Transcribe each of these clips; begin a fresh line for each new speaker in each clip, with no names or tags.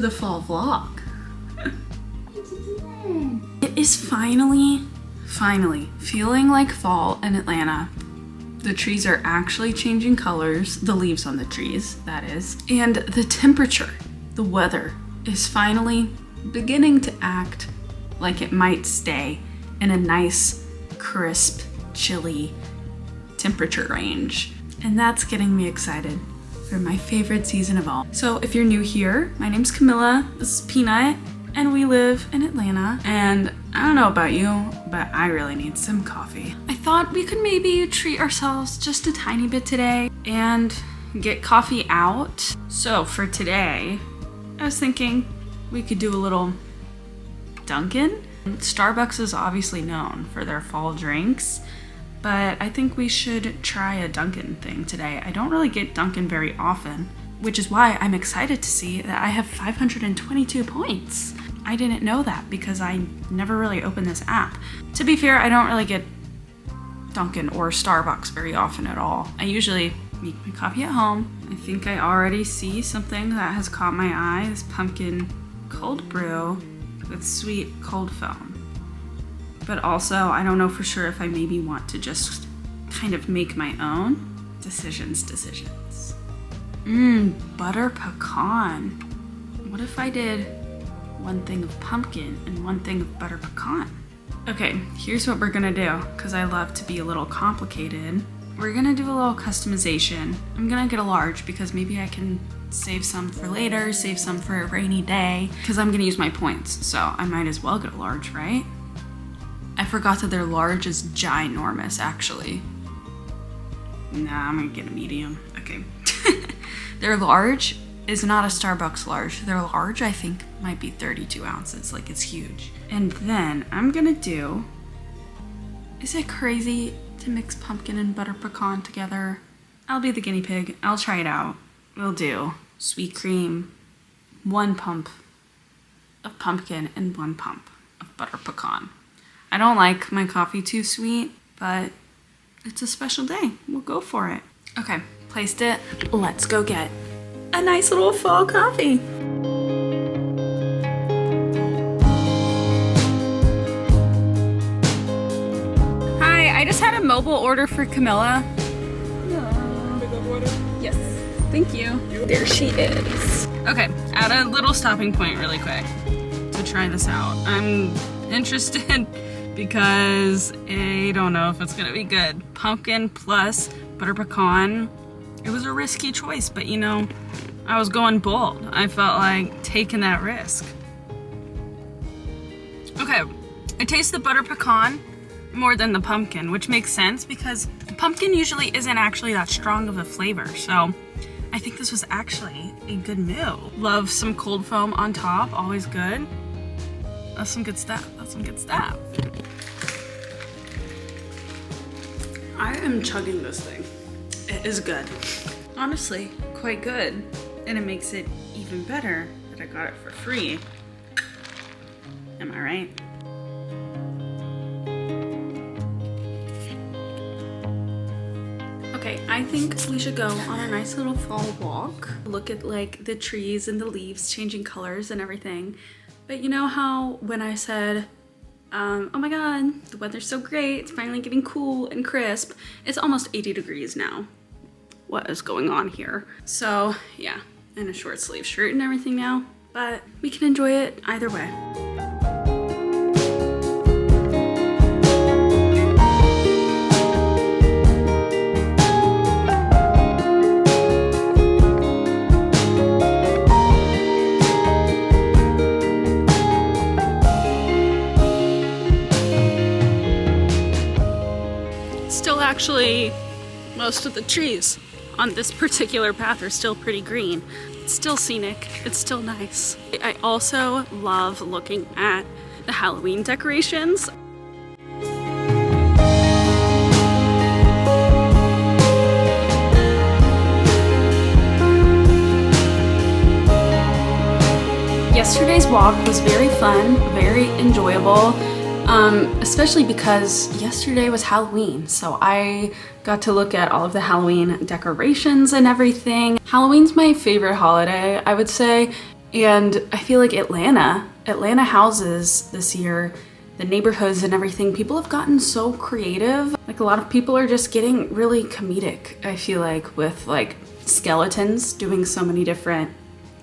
to the fall vlog. It is finally feeling like fall in Atlanta. The trees are actually changing colors, the leaves on the trees, that is. And the temperature, the weather, is finally beginning to act like it might stay in a nice, crisp, chilly temperature range. And that's getting me excited for my favorite season of all. So if you're new here, my name's Camilla, this is Peanut, and we live in Atlanta. And I don't know about you, but I really need some coffee. I thought we could maybe treat ourselves just a tiny bit today and get coffee out. So for today, I was thinking we could do a little Dunkin'. Starbucks is obviously known for their fall drinks, but I think we should try a Dunkin' thing today. I don't really get Dunkin' very often, which is why I'm excited to see that I have 522 points. I didn't know that because I never really opened this app. To be fair, I don't really get Dunkin' or Starbucks very often at all. I usually make my coffee at home. I think I already see something that has caught my eye, this pumpkin cold brew with sweet cold foam. But also, I don't know for sure if I maybe want to just kind of make my own decisions. Butter pecan. What if I did one thing of pumpkin and one thing of butter pecan? Okay, here's what we're gonna do, because I love to be a little complicated. We're gonna do a little customization. I'm gonna get a large because maybe I can save some for later, save some for a rainy day, because I'm gonna use my points, so I might as well get a large, right? I forgot that their large is ginormous, actually. Nah, I'm gonna get a medium. Okay. Their large is not a Starbucks large. Their large, I think, might be 32 ounces. Like, it's huge. And then I'm gonna do... Is it crazy to mix pumpkin and butter pecan together? I'll be the guinea pig. I'll try it out. We'll do sweet cream, 1 pump of pumpkin, and 1 pump of butter pecan. I don't like my coffee too sweet, but it's a special day. We'll go for it. Okay, placed it. Let's go get a nice little fall coffee. Hi, I just had a mobile order for Camilla. Yes, thank you. There she is. Okay, at a little stopping point really quick to try this out. I'm interested because I don't know if it's gonna be good. Pumpkin plus butter pecan. It was a risky choice, but you know, I was going bold. I felt like taking that risk. Okay, I taste the butter pecan more than the pumpkin, which makes sense because the pumpkin usually isn't actually that strong of a flavor. So I think this was actually a good move. Love some cold foam on top, always good. That's some good stuff. I am chugging this thing. It is good. Honestly, quite good. And it makes it even better that I got it for free. Am I right? Okay, I think we should go on a nice little fall walk. Look at like the trees and the leaves changing colors and everything. But you know how when I said, oh my god, the weather's so great, it's finally getting cool and crisp. It's almost 80 degrees now. What is going on here? So yeah, and a short sleeve shirt and everything now, but we can enjoy it either way. Actually, most of the trees on this particular path are still pretty green. It's still scenic, it's still nice. I also love looking at the Halloween decorations. Yesterday's walk was very fun, very enjoyable. Especially because yesterday was Halloween, so I got to look at all of the Halloween decorations and everything. Halloween's my favorite holiday, I would say. And I feel like Atlanta houses this year, the neighborhoods and everything, people have gotten so creative. Like a lot of people are just getting really comedic, I feel like, with like skeletons doing so many different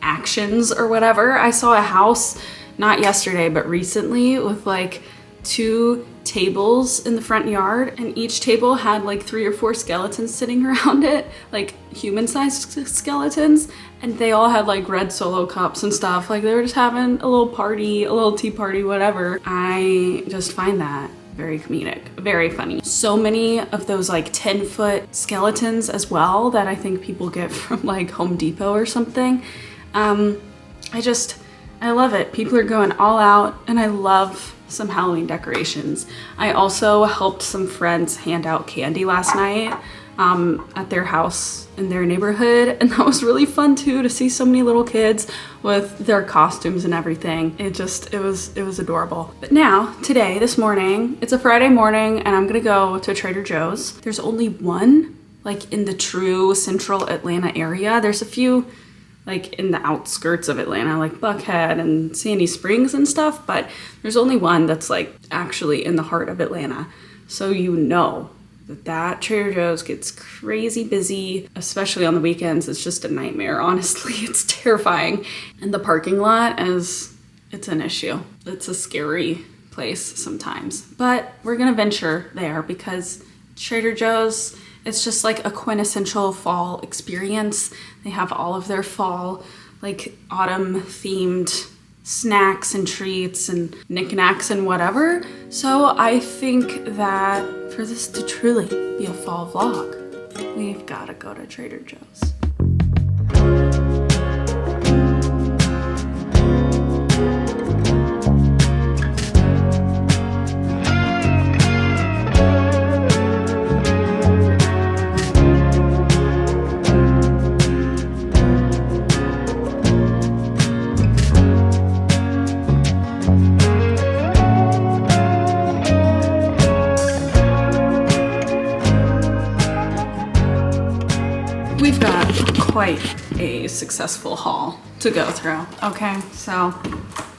actions or whatever. I saw a house, not yesterday, but recently, with like 2 tables in the front yard, and each table had like 3 or 4 skeletons sitting around it, like human-sized skeletons, and they all had like red Solo cups and stuff. Like they were just having a little party, a little tea party, whatever. I just find that very comedic, very funny. So many of those like 10-foot skeletons as well that I think people get from like Home Depot or something. I love it. People are going all out, and I love some Halloween decorations. I also helped some friends hand out candy last night at their house in their neighborhood, and that was really fun too, to see so many little kids with their costumes and everything. It was adorable. But now, today, this morning, it's a Friday morning, and I'm gonna go to Trader Joe's. There's only one, like in the true central Atlanta area. There's a few like in the outskirts of Atlanta, like Buckhead and Sandy Springs and stuff, but there's only one that's like actually in the heart of Atlanta. So you know that Trader Joe's gets crazy busy, especially on the weekends. It's just a nightmare, honestly. It's terrifying. And the parking lot it's an issue. It's a scary place sometimes, but we're gonna venture there because Trader Joe's, it's just like a quintessential fall experience. They have all of their fall, like autumn themed snacks and treats and knickknacks and whatever. So I think that for this to truly be a fall vlog, we've gotta go to Trader Joe's. We've got quite a successful haul to go through. Okay, so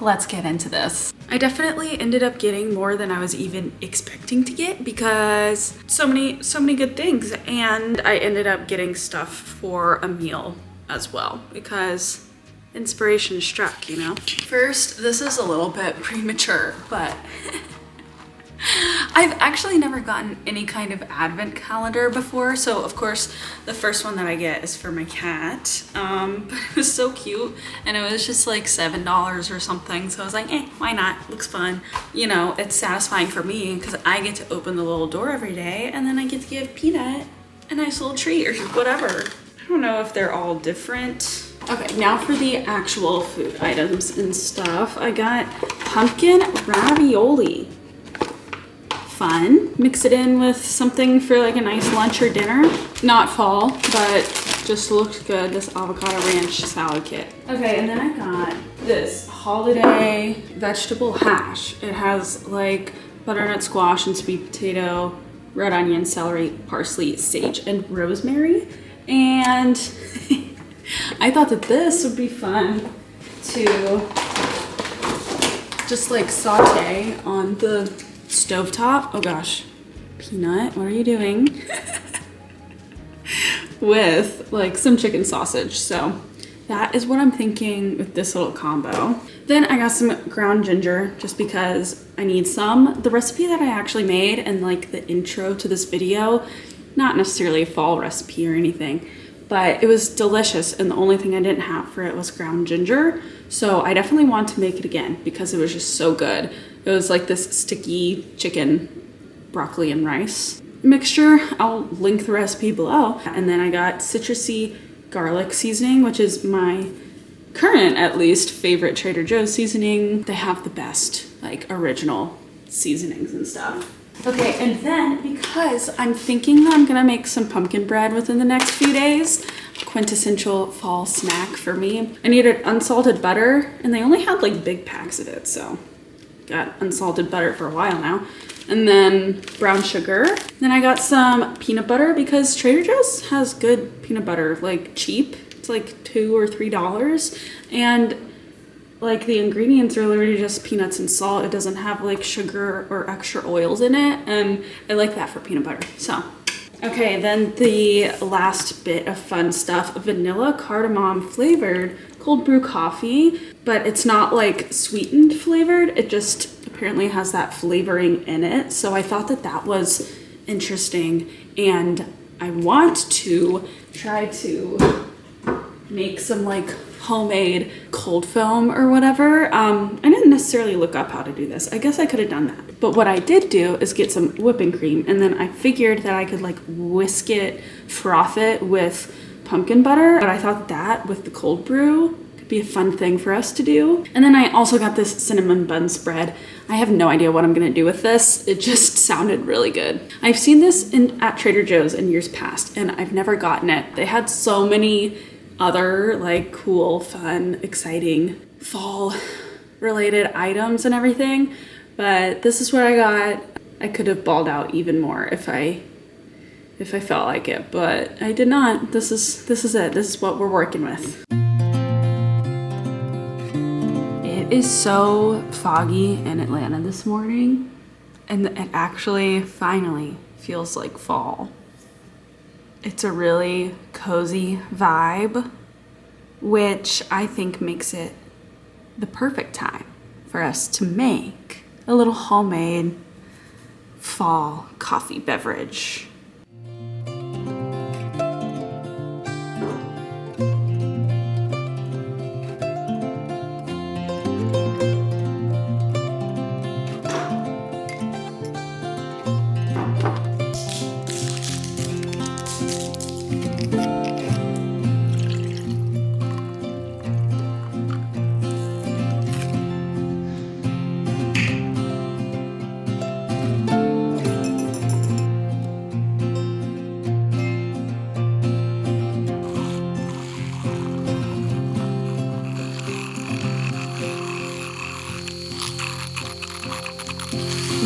let's get into this. I definitely ended up getting more than I was even expecting to get because so many good things, and I ended up getting stuff for a meal as well because inspiration struck, you know? First, this is a little bit premature, but I've actually never gotten any kind of advent calendar before, so of course the first one that I get is for my cat, but it was so cute, and it was just like $7 or something, so I was like, why not? Looks fun. You know, it's satisfying for me because I get to open the little door every day, and then I get to give Peanut a nice little treat or whatever. I don't know if they're all different. Okay, now for the actual food items and stuff. I got pumpkin ravioli. Fun. Mix it in with something for like a nice lunch or dinner. Not fall, but just looked good. This avocado ranch salad kit. Okay, and then I got this holiday vegetable hash. It has like butternut squash and sweet potato, red onion, celery, parsley, sage, and rosemary. And I thought that this would be fun to just like saute on the stovetop. Oh gosh, Peanut, what are you doing? With like some chicken sausage. So that is what I'm thinking with this little combo. Then I got some ground ginger just because I need some. The recipe that I actually made and like the intro to this video, not necessarily a fall recipe or anything, but it was delicious, and the only thing I didn't have for it was ground ginger. So I definitely want to make it again because it was just so good. It was like this sticky chicken, broccoli, and rice mixture. I'll link the recipe below. And then I got citrusy garlic seasoning, which is my current, at least, favorite Trader Joe's seasoning. They have the best, like, original seasonings and stuff. Okay, and then because I'm thinking that I'm gonna make some pumpkin bread within the next few days, quintessential fall snack for me, I needed unsalted butter, and they only had like big packs of it, so got unsalted butter for a while now. And then brown sugar. Then I got some peanut butter because Trader Joe's has good peanut butter, like cheap. It's like $2 or $3. And like the ingredients are literally just peanuts and salt. It doesn't have like sugar or extra oils in it, and I like that for peanut butter. So okay, then the last bit of fun stuff, vanilla cardamom flavored cold brew coffee, but it's not like sweetened flavored. It just apparently has that flavoring in it. So I thought that that was interesting, and I want to try to make some like homemade cold foam or whatever. I didn't necessarily look up how to do this. I guess I could have done that. But what I did do is get some whipping cream, and then I figured that I could like whisk it, froth it with pumpkin butter. But I thought that with the cold brew could be a fun thing for us to do. And then I also got this cinnamon bun spread. I have no idea what I'm gonna do with this. It just sounded really good. I've seen this at Trader Joe's in years past, and I've never gotten it. They had so many other like cool, fun, exciting fall related items and everything, but this is what I got. I could have balled out even more if I felt like it, but I did not. This is it. This is what we're working with. It is so foggy in Atlanta this morning, and it actually finally feels like fall. It's a really cozy vibe, which I think makes it the perfect time for us to make a little homemade fall coffee beverage.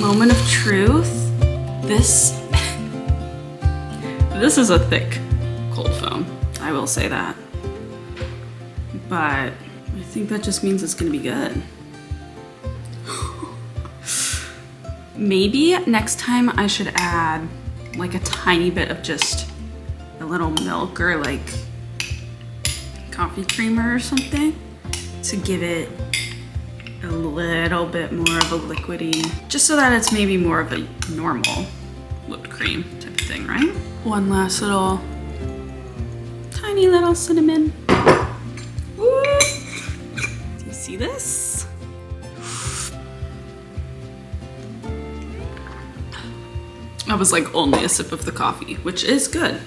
Moment of truth. This is a thick cold foam. I will say that. But I think that just means it's gonna be good. Maybe next time I should add like a tiny bit of just a little milk or like coffee creamer or something to give it a little bit more of a liquidy, just so that it's maybe more of a normal whipped cream type of thing, right? One last little, tiny little cinnamon. Woo! Do you see this? That was like only a sip of the coffee, which is good.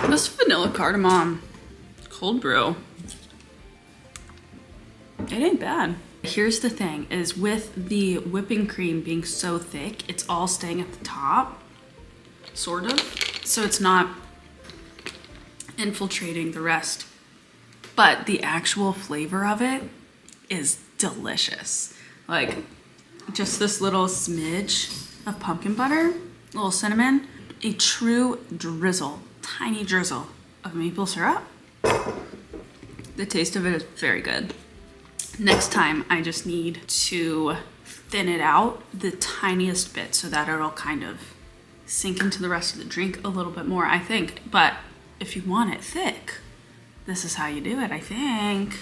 This vanilla cardamom cold brew, it ain't bad. Here's the thing, is with the whipping cream being so thick, it's all staying at the top, sort of. So it's not infiltrating the rest. But the actual flavor of it is delicious. Like just this little smidge of pumpkin butter, a little cinnamon, a true drizzle, tiny drizzle of maple syrup. The taste of it is very good. Next time I just need to thin it out the tiniest bit so that it'll kind of sink into the rest of the drink a little bit more, I think. But if you want it thick, this is how you do it, I think.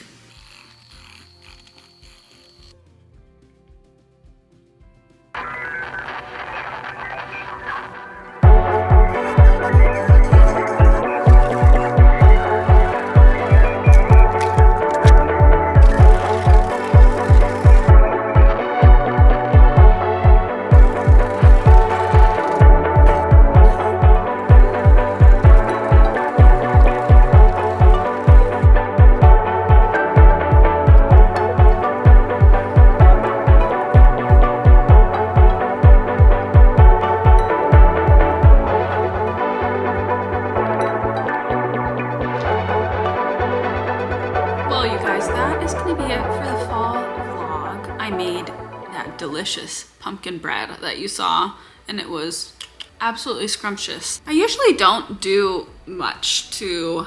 Delicious pumpkin bread that you saw, and it was absolutely scrumptious. I usually don't do much to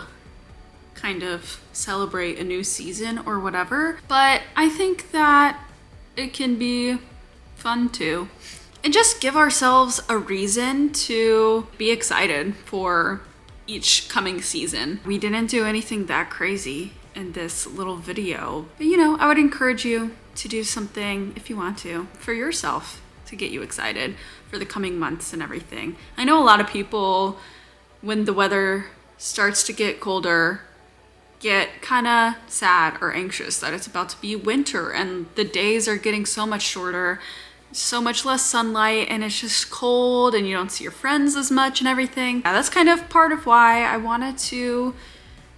kind of celebrate a new season or whatever, but I think that it can be fun too. And just give ourselves a reason to be excited for each coming season. We didn't do anything that crazy in this little video, but you know, I would encourage you to do something if you want to for yourself to get you excited for the coming months and everything. I know a lot of people, when the weather starts to get colder, get kind of sad or anxious that it's about to be winter and the days are getting so much shorter, so much less sunlight, and it's just cold and you don't see your friends as much and everything. Yeah, that's kind of part of why I wanted to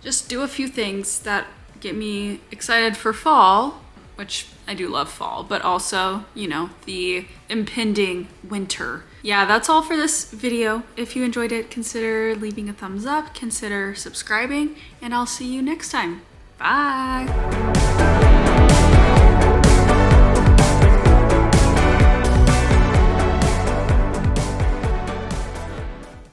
just do a few things that get me excited for fall, which I do love fall, but also, you know, the impending winter. Yeah, that's all for this video. If you enjoyed it, consider leaving a thumbs up, consider subscribing, and I'll see you next time. Bye.